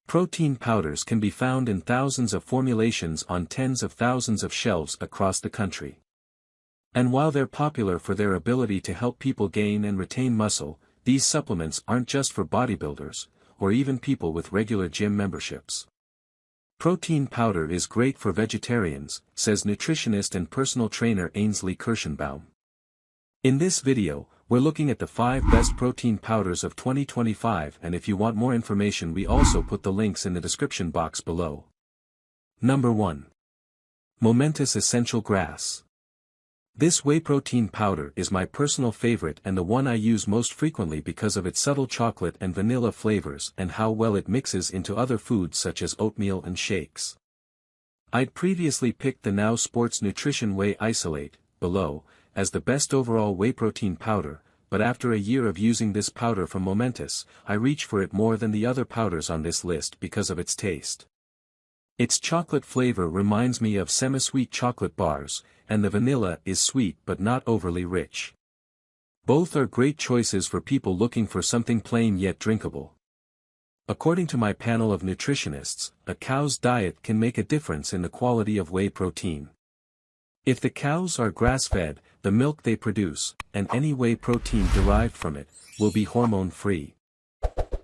Protein powders can be found in thousands of formulations on tens of thousands of shelves across the country. And while they're popular for their ability to help people gain and retain muscle, these supplements aren't just for bodybuilders, or even people with regular gym memberships. Protein powder is great for vegetarians, says nutritionist and personal trainer Ainsley Kirschenbaum. In this video, we're looking at the 5 best protein powders of 2025, and if you want more information, we also put the links in the description box below. Number 1. Momentus Essential Grass. This whey protein powder is my personal favorite and the one I use most frequently because of its subtle chocolate and vanilla flavors and how well it mixes into other foods such as oatmeal and shakes. I'd previously picked the Now Sports Nutrition Whey Isolate, below, as the best overall whey protein powder, but after a year of using this powder from Momentus, I reach for it more than the other powders on this list because of its taste. Its chocolate flavor reminds me of semi-sweet chocolate bars, and the vanilla is sweet but not overly rich. Both are great choices for people looking for something plain yet drinkable. According to my panel of nutritionists, a cow's diet can make a difference in the quality of whey protein. If the cows are grass-fed, the milk they produce, and any whey protein derived from it, will be hormone-free.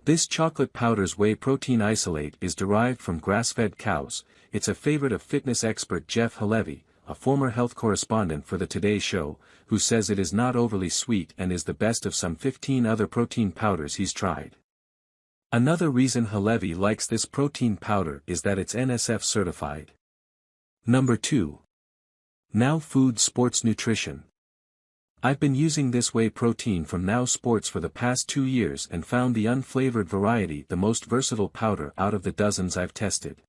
This chocolate powder's whey protein isolate is derived from grass-fed cows. It's a favorite of fitness expert Jeff Halevi, a former health correspondent for the Today Show, who says it is not overly sweet and is the best of some 15 other protein powders he's tried. Another reason Halevi likes this protein powder is that it's NSF certified. Number 2. Now Food Sports Nutrition. I've been using this whey protein from Now Sports for the past 2 years and found the unflavored variety the most versatile powder out of the dozens I've tested.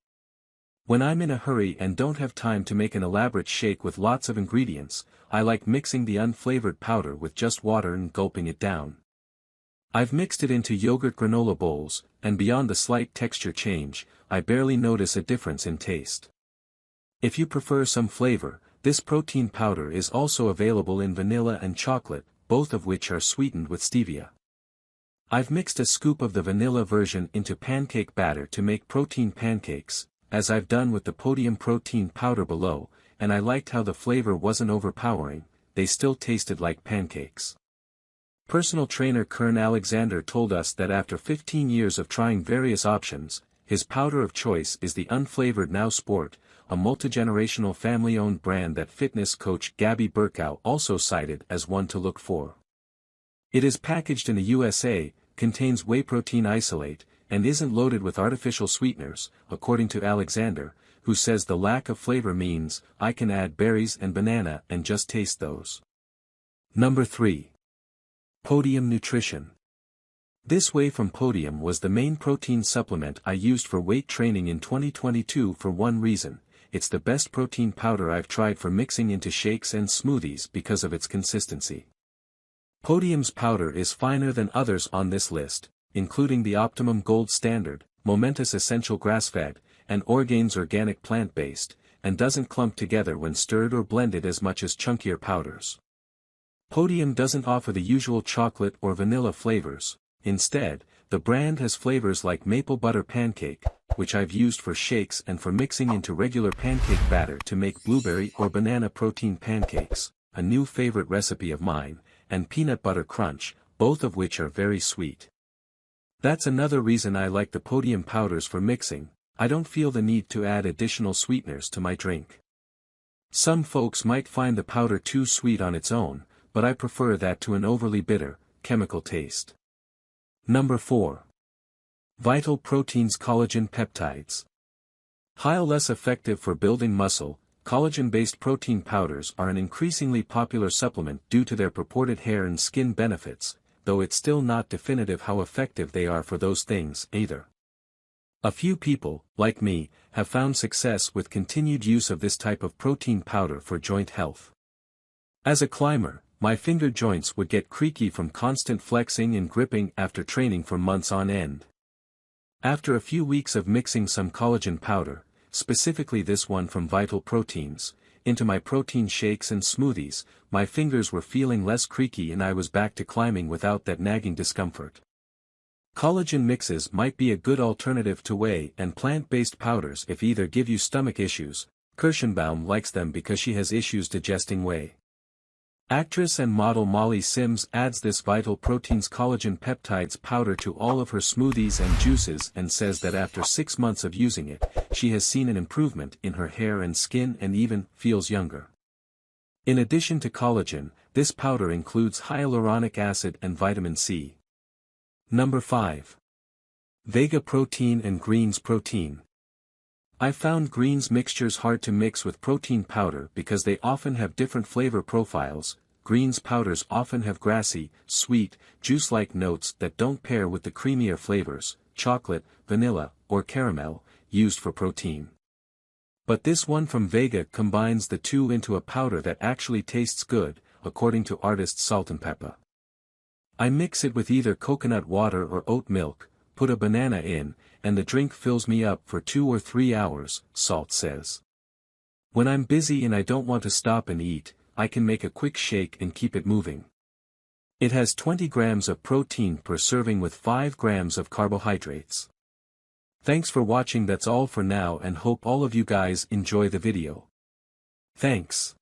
When I'm in a hurry and don't have time to make an elaborate shake with lots of ingredients, I like mixing the unflavored powder with just water and gulping it down. I've mixed it into yogurt granola bowls, and beyond the slight texture change, I barely notice a difference in taste. If you prefer some flavor, this protein powder is also available in vanilla and chocolate, both of which are sweetened with stevia. I've mixed a scoop of the vanilla version into pancake batter to make protein pancakes, as I've done with the Podium protein powder below, and I liked how the flavor wasn't overpowering, they still tasted like pancakes. Personal trainer Kern Alexander told us that after 15 years of trying various options, his powder of choice is the unflavored Now Sport, a multi-generational family-owned brand that fitness coach Gabby Burkow also cited as one to look for. It is packaged in the USA, contains whey protein isolate, and isn't loaded with artificial sweeteners, according to Alexander, who says the lack of flavor means, I can add berries and banana and just taste those. Number 3. Podium Nutrition. This whey from Podium was the main protein supplement I used for weight training in 2022 for one reason: it's the best protein powder I've tried for mixing into shakes and smoothies because of its consistency. Podium's powder is finer than others on this list, including the Optimum Gold Standard, Momentus Essential Grass-Fed, and Orgain's Organic Plant-Based, and doesn't clump together when stirred or blended as much as chunkier powders. Podium doesn't offer the usual chocolate or vanilla flavors. Instead, the brand has flavors like maple butter pancake, which I've used for shakes and for mixing into regular pancake batter to make blueberry or banana protein pancakes, a new favorite recipe of mine, and peanut butter crunch, both of which are very sweet. That's another reason I like the Podium powders for mixing. I don't feel the need to add additional sweeteners to my drink. Some folks might find the powder too sweet on its own, but I prefer that to an overly bitter, chemical taste. Number 4. Vital Proteins Collagen Peptides. While less effective for building muscle, collagen-based protein powders are an increasingly popular supplement due to their purported hair and skin benefits, though it's still not definitive how effective they are for those things either. A few people, like me, have found success with continued use of this type of protein powder for joint health. As a climber, my finger joints would get creaky from constant flexing and gripping after training for months on end. After a few weeks of mixing some collagen powder, specifically this one from Vital Proteins, into my protein shakes and smoothies, my fingers were feeling less creaky and I was back to climbing without that nagging discomfort. Collagen mixes might be a good alternative to whey and plant-based powders if either give you stomach issues. Kirschenbaum likes them because she has issues digesting whey. Actress and model Molly Sims adds this vital protein's collagen peptides powder to all of her smoothies and juices and says that after 6 months of using it, she has seen an improvement in her hair and skin and even feels younger. In addition to collagen, this powder includes hyaluronic acid and vitamin C. Number 5. Vega Protein and Greens Protein. I found greens mixtures hard to mix with protein powder because they often have different flavor profiles. Greens powders often have grassy, sweet, juice-like notes that don't pair with the creamier flavors, chocolate, vanilla, or caramel, used for protein. But this one from Vega combines the two into a powder that actually tastes good, according to artist Salt and Pepper. I mix it with either coconut water or oat milk, put a banana in, and the drink fills me up for 2 or 3 hours, Salt says. When I'm busy and I don't want to stop and eat, I can make a quick shake and keep it moving. It has 20 grams of protein per serving with 5 grams of carbohydrates. Thanks for watching. That's all for now and hope all of you guys enjoy the video. Thanks.